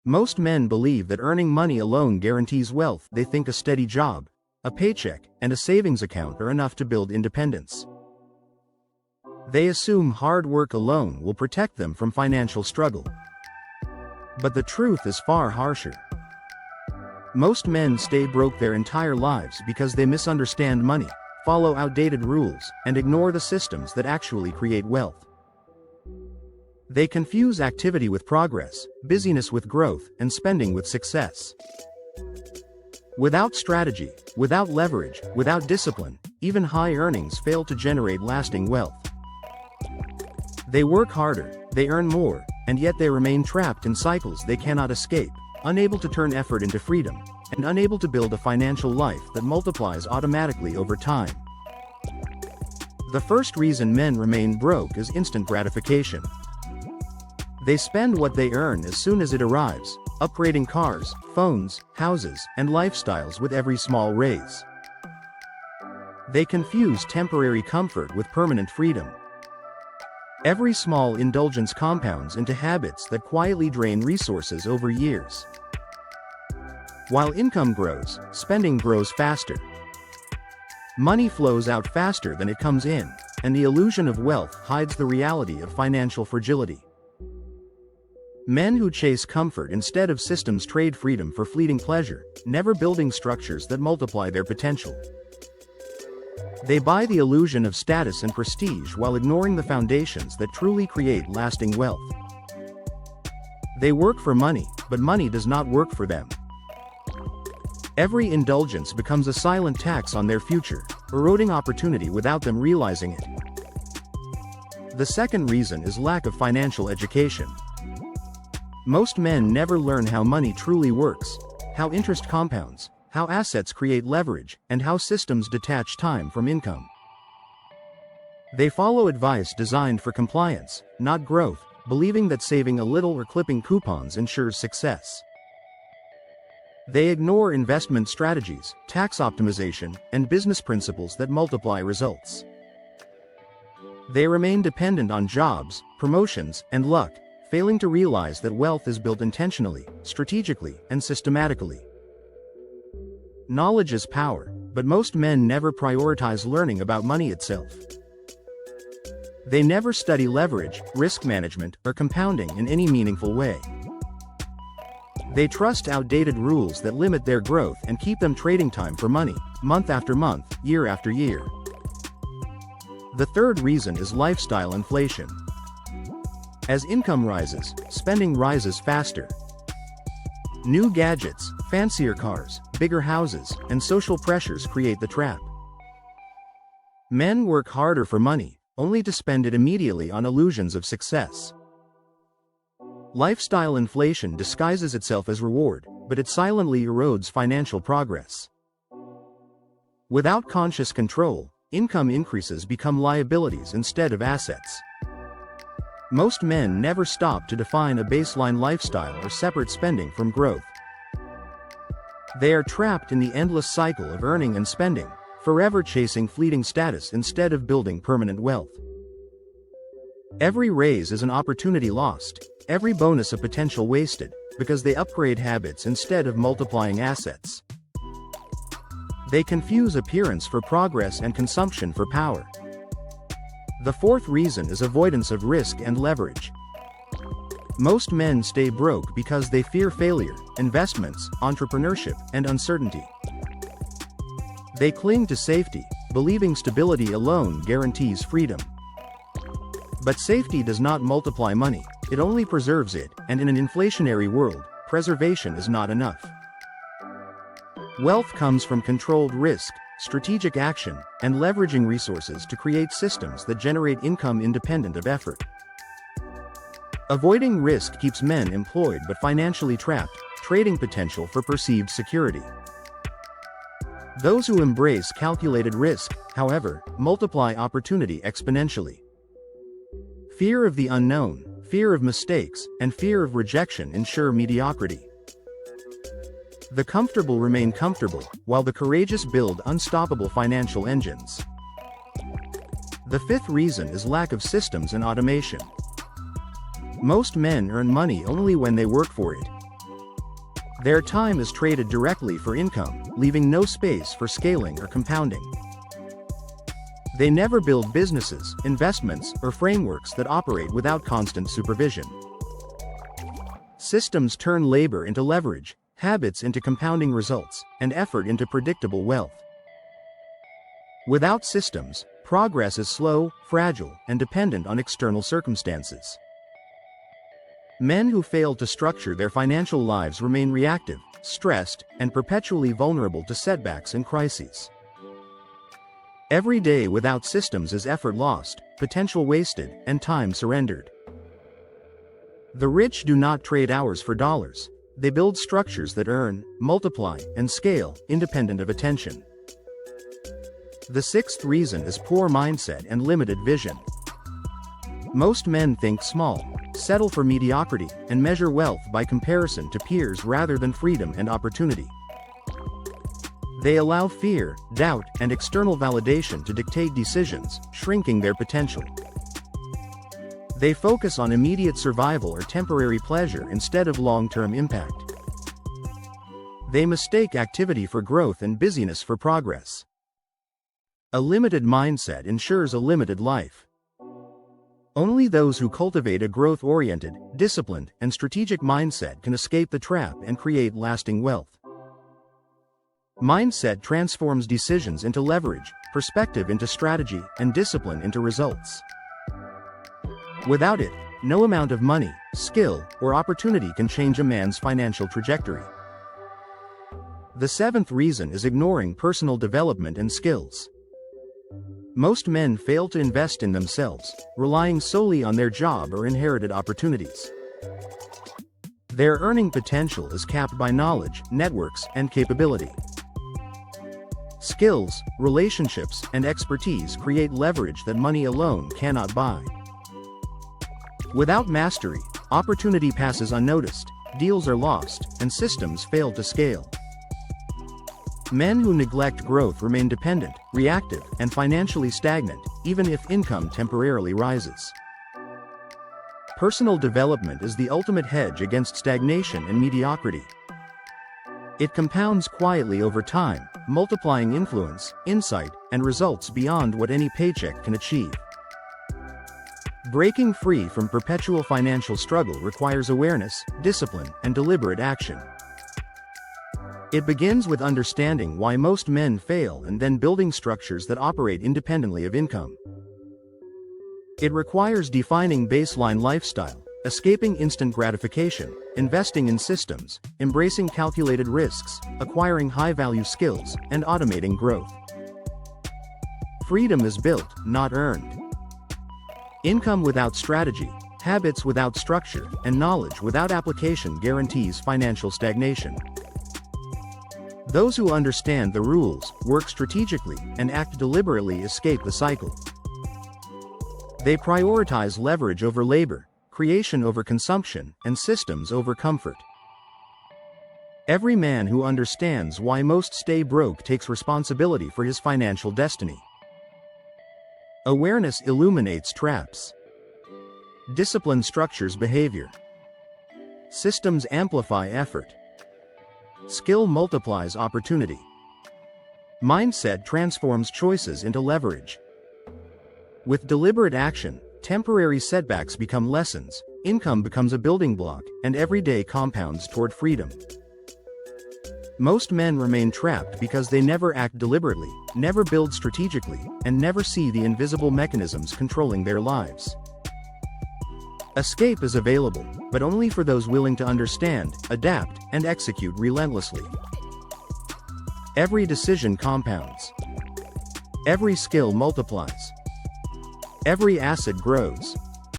Most men believe that earning money alone guarantees wealth. They think a steady job, a paycheck, and a savings account are enough to build independence. They assume hard work alone will protect them from financial struggle. But the truth is far harsher. Most men stay broke their entire lives because they misunderstand money, follow outdated rules, and ignore the systems that actually create wealth. They confuse activity with progress, busyness with growth, and spending with success. Without strategy, without leverage, without discipline, even high earnings fail to generate lasting wealth. They work harder, they earn more, and yet they remain trapped in cycles they cannot escape, unable to turn effort into freedom, and unable to build a financial life that multiplies automatically over time. The first reason men remain broke is instant gratification. They spend what they earn as soon as it arrives, upgrading cars, phones, houses, and lifestyles with every small raise. They confuse temporary comfort with permanent freedom. Every small indulgence compounds into habits that quietly drain resources over years. While income grows, spending grows faster. Money flows out faster than it comes in, and the illusion of wealth hides the reality of financial fragility. Men who chase comfort instead of systems trade freedom for fleeting pleasure, never building structures that multiply their potential. They buy the illusion of status and prestige while ignoring the foundations that truly create lasting wealth. They work for money, but money does not work for them. Every indulgence becomes a silent tax on their future, eroding opportunity without them realizing it. The second reason is lack of financial education. Most men never learn how money truly works, how interest compounds, how assets create leverage, and how systems detach time from income. They follow advice designed for compliance, not growth, believing that saving a little or clipping coupons ensures success. They ignore investment strategies, tax optimization, and business principles that multiply results. They remain dependent on jobs, promotions, and luck, failing to realize that wealth is built intentionally, strategically, and systematically. Knowledge is power, but most men never prioritize learning about money itself. They never study leverage, risk management, or compounding in any meaningful way. They trust outdated rules that limit their growth and keep them trading time for money, month after month, year after year. The third reason is lifestyle inflation. As income rises, spending rises faster. New gadgets, fancier cars, bigger houses, and social pressures create the trap. Men work harder for money, only to spend it immediately on illusions of success. Lifestyle inflation disguises itself as reward, but it silently erodes financial progress. Without conscious control, income increases become liabilities instead of assets. Most men never stop to define a baseline lifestyle or separate spending from growth. They are trapped in the endless cycle of earning and spending, forever chasing fleeting status instead of building permanent wealth. Every raise is an opportunity lost, every bonus a potential wasted, because they upgrade habits instead of multiplying assets. They confuse appearance for progress and consumption for power. The fourth reason is avoidance of risk and leverage. Most men stay broke because they fear failure, investments, entrepreneurship, and uncertainty. They cling to safety, believing stability alone guarantees freedom. But safety does not multiply money, it only preserves it, and in an inflationary world, preservation is not enough. Wealth comes from controlled risk, strategic action, and leveraging resources to create systems that generate income independent of effort. Avoiding risk keeps men employed but financially trapped, trading potential for perceived security. Those who embrace calculated risk, however, multiply opportunity exponentially. Fear of the unknown, fear of mistakes, and fear of rejection ensure mediocrity. The comfortable remain comfortable, while the courageous build unstoppable financial engines. The fifth reason is lack of systems and automation. Most men earn money only when they work for it. Their time is traded directly for income, leaving no space for scaling or compounding. They never build businesses, investments, or frameworks that operate without constant supervision. Systems turn labor into leverage, habits into compounding results, and effort into predictable wealth. Without systems, progress is slow, fragile, and dependent on external circumstances. Men who fail to structure their financial lives remain reactive, stressed, and perpetually vulnerable to setbacks and crises. Every day without systems is effort lost, potential wasted, and time surrendered. The rich do not trade hours for dollars. They build structures that earn, multiply, and scale, independent of attention. The sixth reason is poor mindset and limited vision. Most men think small, settle for mediocrity, and measure wealth by comparison to peers rather than freedom and opportunity. They allow fear, doubt, and external validation to dictate decisions, shrinking their potential. They focus on immediate survival or temporary pleasure instead of long-term impact. They mistake activity for growth and busyness for progress. A limited mindset ensures a limited life. Only those who cultivate a growth-oriented, disciplined, and strategic mindset can escape the trap and create lasting wealth. Mindset transforms decisions into leverage, perspective into strategy, and discipline into results. Without it, no amount of money, skill, or opportunity can change a man's financial trajectory. The seventh reason is ignoring personal development and skills. Most men fail to invest in themselves, relying solely on their job or inherited opportunities. Their earning potential is capped by knowledge, networks, and capability. Skills, relationships, and expertise create leverage that money alone cannot buy. Without mastery, opportunity passes unnoticed, deals are lost, and systems fail to scale. Men who neglect growth remain dependent, reactive, and financially stagnant, even if income temporarily rises. Personal development is the ultimate hedge against stagnation and mediocrity. It compounds quietly over time, multiplying influence, insight, and results beyond what any paycheck can achieve. Breaking free from perpetual financial struggle requires awareness, discipline, and deliberate action. It begins with understanding why most men fail and then building structures that operate independently of income. It requires defining baseline lifestyle, escaping instant gratification, investing in systems, embracing calculated risks, acquiring high-value skills, and automating growth. Freedom is built, not earned. Income without strategy, habits without structure, and knowledge without application guarantees financial stagnation. Those who understand the rules, work strategically, and act deliberately escape the cycle. They prioritize leverage over labor, creation over consumption, and systems over comfort. Every man who understands why most stay broke takes responsibility for his financial destiny. Awareness illuminates traps. Discipline structures behavior. Systems amplify effort. Skill multiplies opportunity. Mindset transforms choices into leverage. With deliberate action, temporary setbacks become lessons, income becomes a building block, and every day compounds toward freedom. Most men remain trapped because they never act deliberately, never build strategically, and never see the invisible mechanisms controlling their lives. Escape is available, but only for those willing to understand, adapt, and execute relentlessly. Every decision compounds. Every skill multiplies. Every asset grows.